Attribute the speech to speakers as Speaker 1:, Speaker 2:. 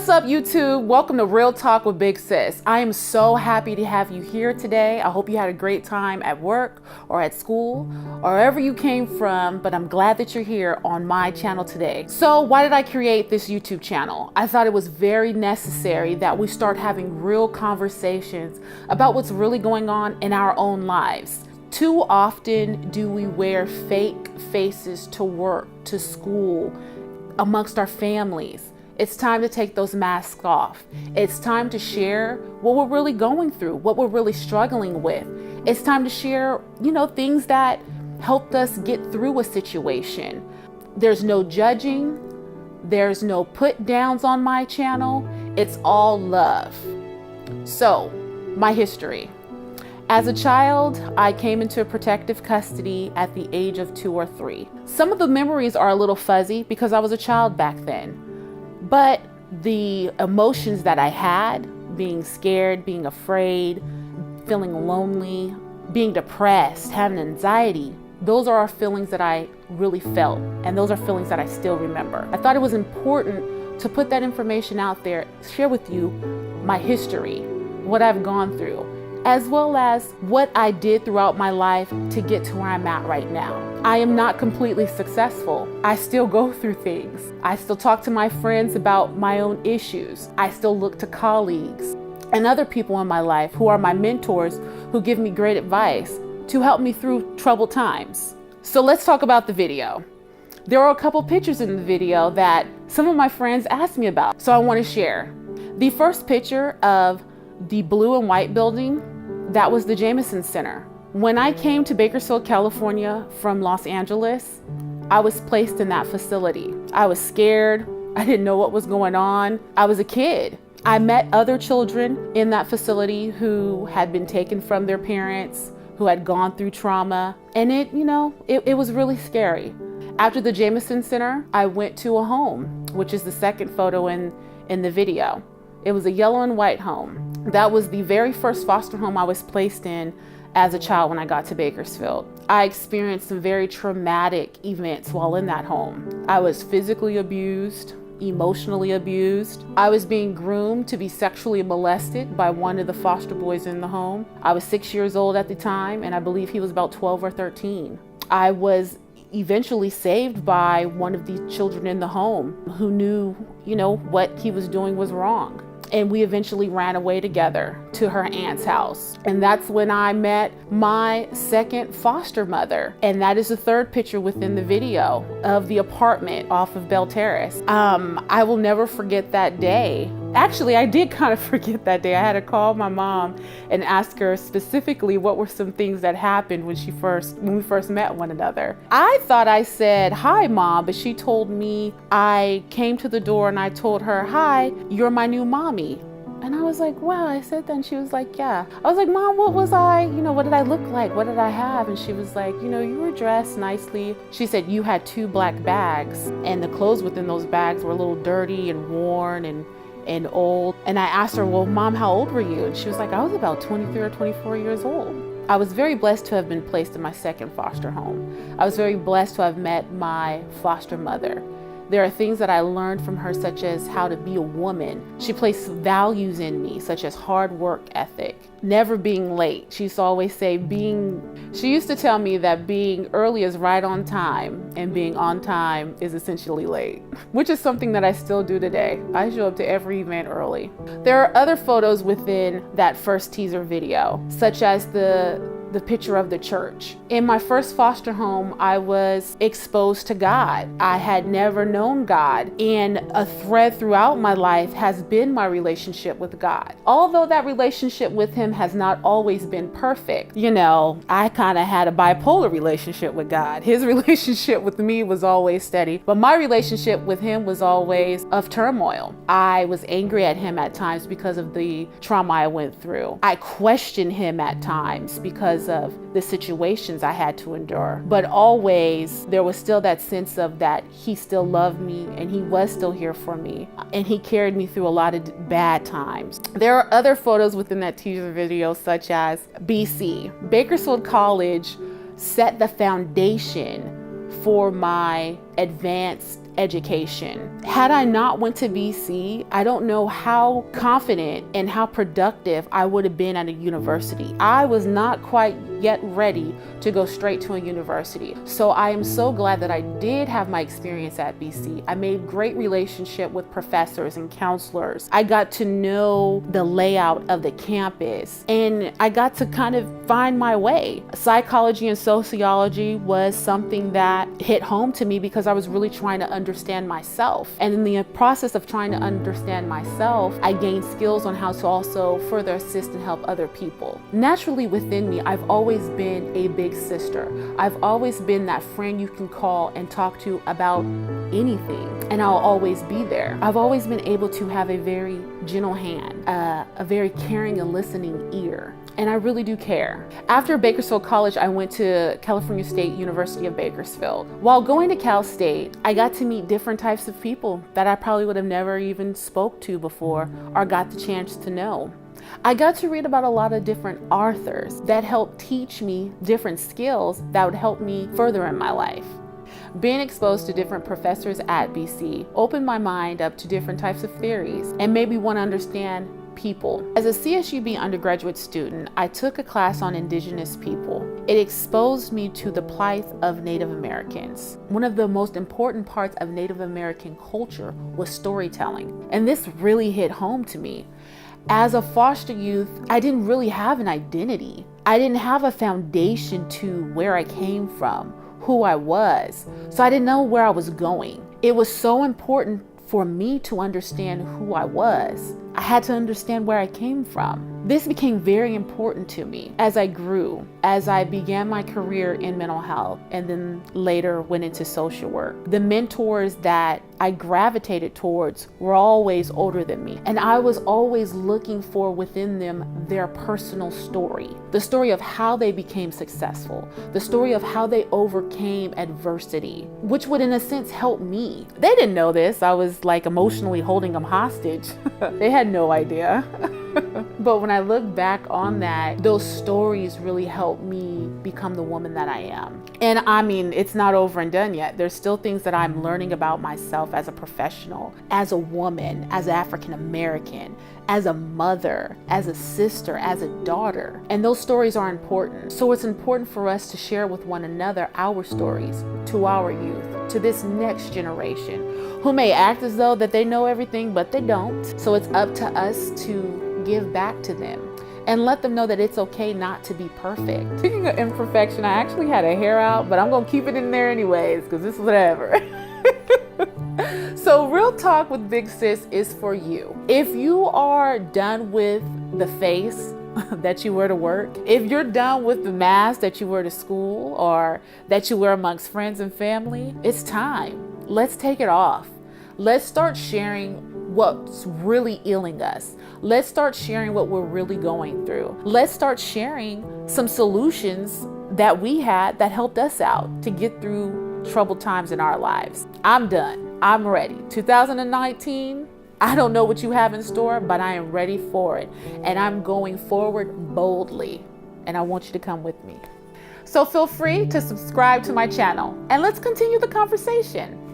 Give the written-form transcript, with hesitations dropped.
Speaker 1: What's up, YouTube? Welcome to Real Talk with Big Sis. I am so happy to have you here today. I hope you had a great time at work or at school or wherever you came from, but I'm glad that you're here on my channel today. So why did I create this YouTube channel? I thought it was very necessary that we start having real conversations about what's really going on in our own lives. Too often do we wear fake faces to work, to school, amongst our families. It's time to take those masks off. It's time to share what we're really going through, what we're really struggling with. It's time to share, things that helped us get through a situation. There's no judging. There's no put downs on my channel. It's all love. So, my history. As a child, I came into protective custody at the age of 2 or 3. Some of the memories are a little fuzzy because I was a child back then. But the emotions that I had, being scared, being afraid, feeling lonely, being depressed, having anxiety, those are feelings that I really felt. And those are feelings that I still remember. I thought it was important to put that information out there, share with you my history, what I've gone through, as well as what I did throughout my life to get to where I'm at right now. I am not completely successful. I still go through things. I still talk to my friends about my own issues. I still look to colleagues and other people in my life who are my mentors, who give me great advice to help me through troubled times. So let's talk about the video. There are a couple pictures in the video that some of my friends asked me about, so I want to share. The first picture of the blue and white building, that was the Jameson Center. When I came to Bakersfield, California from Los Angeles, I was placed in that facility. I was scared. I didn't know what was going on. I was a kid. I met other children in that facility who had been taken from their parents, who had gone through trauma. And it was really scary. After the Jameson Center, I went to a home, which is the second photo in the video. It was a yellow and white home. That was the very first foster home I was placed in as a child when I got to Bakersfield. I experienced some very traumatic events while in that home. I was physically abused, emotionally abused. I was being groomed to be sexually molested by one of the foster boys in the home. I was 6 years old at the time, and I believe he was about 12 or 13. I was eventually saved by one of the children in the home who knew, what he was doing was wrong. And we eventually ran away together to her aunt's house. And that's when I met my second foster mother. And that is the third picture within the video of the apartment off of Bell Terrace. I will never forget that day. Actually, I did kind of forget that day. I had to call my mom and ask her specifically what were some things that happened when we first met one another. I thought I said, "Hi, Mom," but she told me I came to the door and I told her, "Hi, you're my new mommy." And I was like, wow, I said that. And she was like, yeah. I was like, Mom, what was I, what did I look like? What did I have? And she was like, you were dressed nicely. She said you had 2 black bags and the clothes within those bags were a little dirty and worn and old. And I asked her, well, Mom, how old were you? And she was like, I was about 23 or 24 years old. I was very blessed to have been placed in my second foster home. I was very blessed to have met my foster mother. There are things that I learned from her, such as how to be a woman. She placed values in me, such as hard work ethic, never being late. She used to always say she used to tell me that being early is right on time and being on time is essentially late, which is something that I still do today. I show up to every event early. There are other photos within that first teaser video, such as the picture of the church. In my first foster home, I was exposed to God. I had never known God, and a thread throughout my life has been my relationship with God. Although that relationship with Him has not always been perfect, I kind of had a bipolar relationship with God. His relationship with me was always steady, but my relationship with Him was always of turmoil. I was angry at Him at times because of the trauma I went through. I questioned Him at times because of the situations I had to endure. But always there was still that sense of that He still loved me and He was still here for me. And He carried me through a lot of bad times. There are other photos within that teaser video, such as BC. Bakersfield College set the foundation for my advanced education. Had I not went to BC, I don't know how confident and how productive I would have been at a university. I was not quite yet ready to go straight to a university. So I am so glad that I did have my experience at BC. I made great relationship with professors and counselors. I got to know the layout of the campus, and I got to kind of find my way. Psychology and sociology was something that hit home to me because I was really trying to understand myself. And in the process of trying to understand myself, I gained skills on how to also further assist and help other people. Naturally within me, I've always been a big sister. I've always been that friend you can call and talk to about anything, and I'll always be there. I've always been able to have a very gentle hand, a very caring and listening ear, and I really do care. After Bakersfield College, I went to California State University of Bakersfield. While going to Cal State, I got to meet different types of people that I probably would have never even spoke to before or got the chance to know. I got to read about a lot of different authors that helped teach me different skills that would help me further in my life. Being exposed to different professors at BC opened my mind up to different types of theories and made me want to understand people. As a CSUB undergraduate student, I took a class on Indigenous people. It exposed me to the plight of Native Americans. One of the most important parts of Native American culture was storytelling, and this really hit home to me. As a foster youth, I didn't really have an identity. I didn't have a foundation to where I came from, who I was, so I didn't know where I was going. It was so important for me to understand who I was. I had to understand where I came from. This became very important to me as I grew, as I began my career in mental health, and then later went into social work. The mentors that I gravitated towards were always older than me, and I was always looking for within them their personal story, the story of how they became successful, the story of how they overcame adversity, which would in a sense help me. They didn't know this. I was like emotionally holding them hostage. They had no idea. But when I look back on that, those stories really helped me become the woman that I am. And I mean, it's not over and done yet. There's still things that I'm learning about myself as a professional, as a woman, as an African American, as a mother, as a sister, as a daughter. And those stories are important. So it's important for us to share with one another our stories to our youth, to this next generation, who may act as though that they know everything, but they don't. So it's up to us to give back to them and let them know that it's okay not to be perfect. Speaking of imperfection, I actually had a hair out, but I'm gonna keep it in there anyways, because this is whatever. So Real Talk with Big Sis is for you. If you are done with the face that you wear to work, if you're done with the mask that you wear to school or that you wear amongst friends and family, it's time. Let's take it off. Let's start sharing what's really ailing us. Let's start sharing what we're really going through. Let's start sharing some solutions that we had that helped us out to get through troubled times in our lives. I'm done. I'm ready. 2019, I don't know what you have in store, but I am ready for it. And I'm going forward boldly. And I want you to come with me. So feel free to subscribe to my channel and let's continue the conversation.